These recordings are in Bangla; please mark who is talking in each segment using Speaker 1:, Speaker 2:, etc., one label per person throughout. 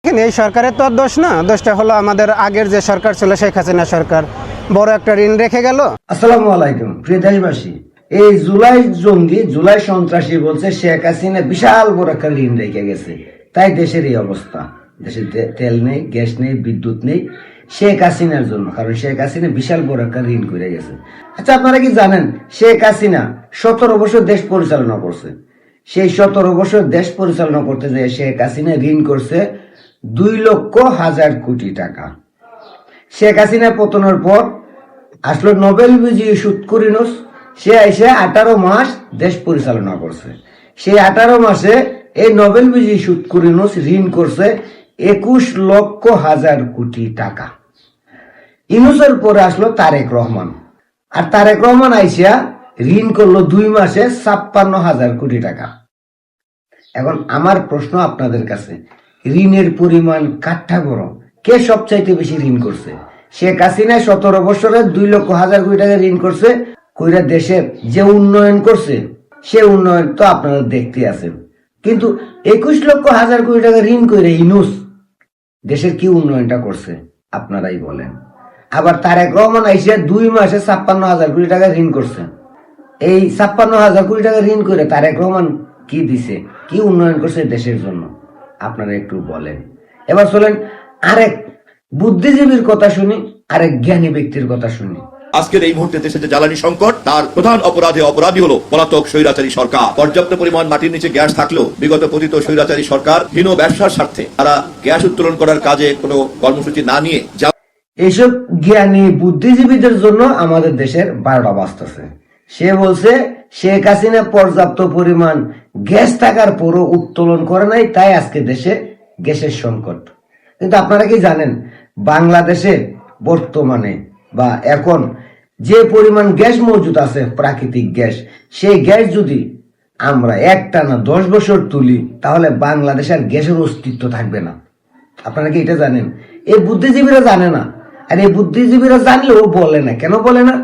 Speaker 1: এই সরকারের তো আর দোষ না, দোষটা হলো আমাদের আগের যে সরকার ছিল শেখ হাসিনা সরকার বড় একটা ঋণ রেখে গেল।
Speaker 2: আসসালামু আলাইকুম প্রিয় দেশবাসী। এই জুলাই জঙ্গি, জুলাই সন্ত্রাসী বলছে শেখ হাসিনা বিশাল বড় একটা ঋণ রেখে গেছে, তাই দেশের এই অবস্থা। দেশে তেল নেই, গ্যাস নেই, বিদ্যুৎ নেই, শেখ হাসিনার জন্য। কারণ শেখ হাসিনা বিশাল বড় একটা ঋণ করে গেছে। আচ্ছা, আপনারা কি জানেন শেখ হাসিনা 17 বছর দেশ পরিচালনা করছে? সেই 17 বছর দেশ পরিচালনা করতে যেয়ে শেখ হাসিনা ঋণ করছে 2,00,000 কোটি টাকা। শেখ হাসিনা পতনের পর আসলো নোবেল বিজয়ী সুৎকুরিনুস। সে এসে 18 মাস দেশ পরিচালনা করছে। সেই 18 মাসে এই নোবেল বিজয়ী সুৎকুরিনুস ঋণ করছে 21,00,000 কোটি টাকা। ইনুসের পরে আসলো তারেক রহমান, আর তারেক রহমান আইসিয়া ঋণ করলো 2 মাসে 56,000 কোটি টাকা। এখন আমার প্রশ্ন আপনাদের কাছে, ঋণের পরিমাণ কাঠটা বড়, কে সবচাইতে বেশি ঋণ করছে? শেখ হাসিনা 17 বছরে 2,00,000 কোটি টাকা ঋণ করছে। কইরা দেশের যে উন্নয়ন করছে সে উন্নয়ন তো আপনারা দেখতে আছেন, কিন্তু 21,00,000 কোটি টাকা ঋণ করে ইনুস দেশের কি উন্নয়নটা করছে আপনারাই বলেন। আবার তারেক রহমান আইসে 2 মাসে 56,000 কোটি টাকা ঋণ করছে। এই 56,000 কোটি টাকা ঋণ করে তারেক রহমান কি দিছে, কি উন্নয়ন করছে দেশের জন্য আপনারা একটু বলেন। এবার চলেন আরেক বুদ্ধিজীবীর কথা শুনি, আরেক জ্ঞানী ব্যক্তির কথা শুনি।
Speaker 3: আজকের এই মুহূর্তে দেশে যে জ্বালানি সংকট, তার প্রধান অপরাধী হলো পলাতক স্বৈরাচারী সরকার। পর্যাপ্ত পরিমাণ মাটির নিচে গ্যাস থাকলেও বিগত পতিত স্বৈরাচারী সরকার হীন ব্যবসার স্বার্থে তারা গ্যাস উত্তোলন করার কাজে কোনো কর্মসূচি না নিয়ে
Speaker 2: এইসব জ্ঞানী বুদ্ধিজীবীদের জন্য আমাদের দেশের 12টা বাজতেছে। সে বলছে শেখ হাসিনা পর্যাপ্ত পরিমাণ গ্যাস থাকার পরও উত্তোলন করে নাই, তাই আজকে দেশে গ্যাসের সংকট। কিন্তু আপনারা কি জানেন বাংলাদেশে বর্তমানে বা এখন যে পরিমাণ গ্যাস মজুদ আছে, প্রাকৃতিক গ্যাস, সেই গ্যাস যদি আমরা একটানা 10 বছর তুলি তাহলে বাংলাদেশের গ্যাসের অস্তিত্ব থাকবে না। আপনারা কি এটা জানেন? এই বুদ্ধিজীবীরা জানে না, আর এই বুদ্ধিজীবীরা জানলেও বলে না। কেন বলে না?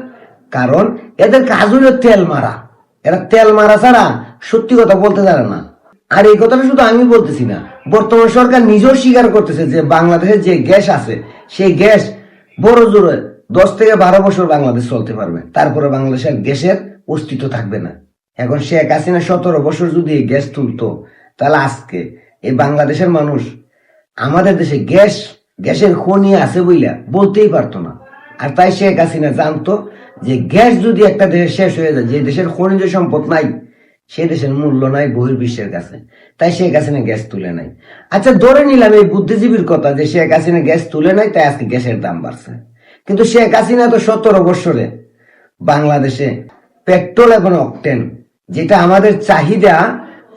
Speaker 2: কারণ এদের কাজ হলো তেল মারা। এরা তেল মারা ছাড়া সত্যি কথা বলতে জানে না। আর এই কথাটা শুধু আমি বলতেছি না, বর্তমান সরকার নিজেও স্বীকার করতেছে যে বাংলাদেশে যে গ্যাস আছে সেই গ্যাস বড় জোরে 10 থেকে 12 বছর বাংলাদেশ চলতে পারবে, তারপরে বাংলাদেশের গ্যাসের অস্তিত্ব থাকবে না। এখন শেখ হাসিনা 17 বছর যদি এই গ্যাস তুলতো তাহলে আজকে এই বাংলাদেশের মানুষ আমাদের দেশে গ্যাসের খনি আছে বইলা বলতেই পারতো না। আর তাই শেখ হাসিনা জানতো যে গ্যাস যদি একটা দেশের শেষ হয়ে যায়, যে দেশের খনিজ সম্পদ নাই, সে দেশের মূল্য নাই বহির্বিশ্বের কাছে, তাই শেখ হাসিনা গ্যাস তুলে নাই। আচ্ছা, ধরে নিলাম এই বুদ্ধিজীবীর কথা যে শেখ হাসিনা গ্যাস তুলে নাই, তাই আজকে গ্যাসের দাম বাড়ছে। কিন্তু শেখ হাসিনা তো 17 বছরে বাংলাদেশে পেট্রোল এবং অকটেন, যেটা আমাদের চাহিদা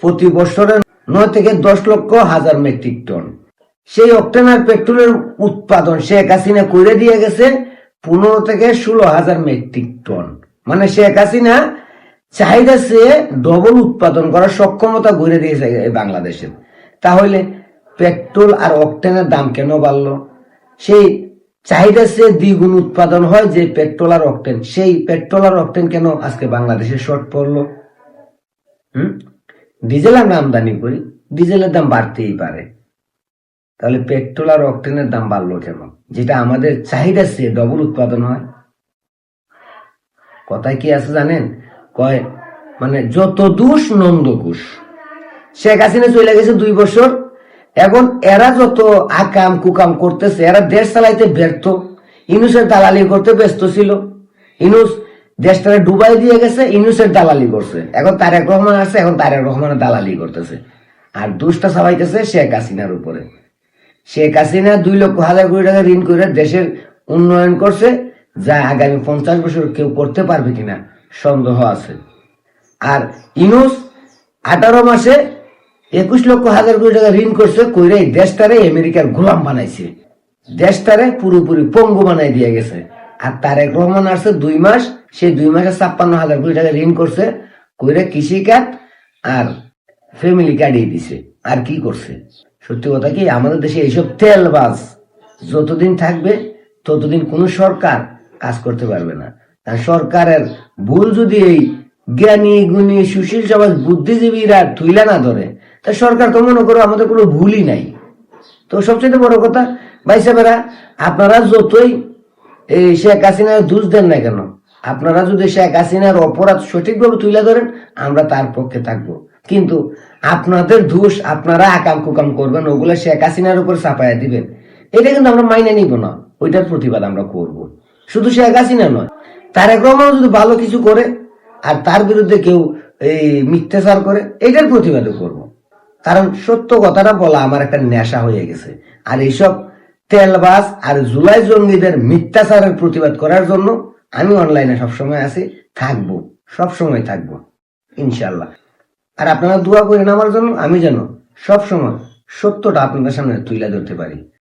Speaker 2: প্রতি বছরে 9 থেকে 10,00,000 মেট্রিক টন, সেই অকটেন আর পেট্রোলের উৎপাদন শেখ হাসিনা করে দিয়ে গেছে 15 থেকে 16,000 মেট্রিক টন। মানে শেখ হাসিনা চাহিদা চেয়ে ডবল উৎপাদন করার সক্ষমতা গড়ে দিয়েছে বাংলাদেশে। তাহলে পেট্রোল আর অকটেনের দাম কেন বাড়লো? সেই চাহিদা চেয়ে দ্বিগুণ উৎপাদন হয় যে পেট্রোল আর অকটেন, সেই পেট্রোল আর অকটেন কেন আজকে বাংলাদেশে শর্ট পড়লো? ডিজেল আমরা আমদানি করি, ডিজেলের দাম বাড়তেই পারে, তাহলে পেট্রোল আর অকটেনের দাম বাড়লো কেন, যেটা আমাদের চাহিদা চেয়ে ডবল উৎপাদন হয়? কথায় কি আছে জানেন? কয় মানে যত দোষ নন্দকুশ। শেখ হাসিনা চলে গেছে 2 বছর, এখন এরা যত আকাম কুকাম করতেছে, এরা দেশ চালাইতে ব্যর্থ। ইনুসের দালালি করতে ব্যস্ত ছিল, ইনুস দেশটারে ডুবাই দিয়ে গেছে, ইনুসের দালালি করছে। এখন তারেক রহমান আছে, এখন তারেক রহমানের দালালি করতেছে, আর দোষটা চালাইতেছে শেখ হাসিনার উপরে। শেখ হাসিনা 2,00,000 কোটি টাকা ঋণ করে দেশের উন্নয়ন করছে, যা আগামী 50 বছর কেউ করতে পারবে কিনা সন্দেহ আছে। আর ইনুস 18 মাসে 21,00,000 কোটি টাকা ঋণ করছে, কইরে দেশটারে আমেরিকার গোলাম বানাইছে, দেশটারে পুরোপুরি পঙ্গু বানাই দিয়ে গেছে। আর তারেক রহমান আসছে 2 মাস, সেই 2 মাসে 56,000 কোটি টাকা ঋণ করছে, কইরে কৃষিখাত আর ফ্যামিলি কাটিয়ে দিছে। আর কি করছে? সত্যি কথা কি, আমাদের দেশে এইসব তেলবাজ যতদিন থাকবে ততদিন কোন সরকার কাজ করতে পারবে না। সরকারের ভুল যদি এই জ্ঞানী গুণী সুশীল সমাজ বুদ্ধিজীবীরা তুইলা না ধরে, তা সরকার তো মনে করো আমাদের কোনো ভুলই নাই। তো সবচেয়ে বড় কথা ভাই সাহেবেরা, আপনারা যতই এই শেখ হাসিনার দোষ দেন না কেন, আপনারা যদি শেখ হাসিনার অপরাধ সঠিকভাবে তুলে ধরেন, আমরা তার পক্ষে থাকবো। কিন্তু আপনাদের দোষ আপনারা আকাম কুকাম করবেন, ওগুলো শেখ হাসিনার উপর চাপাইয়া দিবেন, এটা কিন্তু আমরা মাইনে নিব না। ওইটার প্রতিবাদ আমরা করব। শুধু শেখ হাসিনা নয়, তারেক রহমান যদি ভালো কিছু করে আর তার বিরুদ্ধে কেউ এই মিথ্যাচার করে, এটার প্রতিবাদও করব। কারণ সত্য কথাটা বলা আমার একটা নেশা হয়ে গেছে। আর এইসব তেলবাস আর জুলাই জঙ্গিদের মিথ্যাচারের প্রতিবাদ করার জন্য আমি অনলাইনে সবসময় আছি, থাকবো, সবসময় থাকবো ইনশাল্লাহ। আর আপনারা দোয়া করেন আমার জন্য, আমি যেন সবসময় সত্যটা আপনাদের সামনে তুলে ধরতে পারি।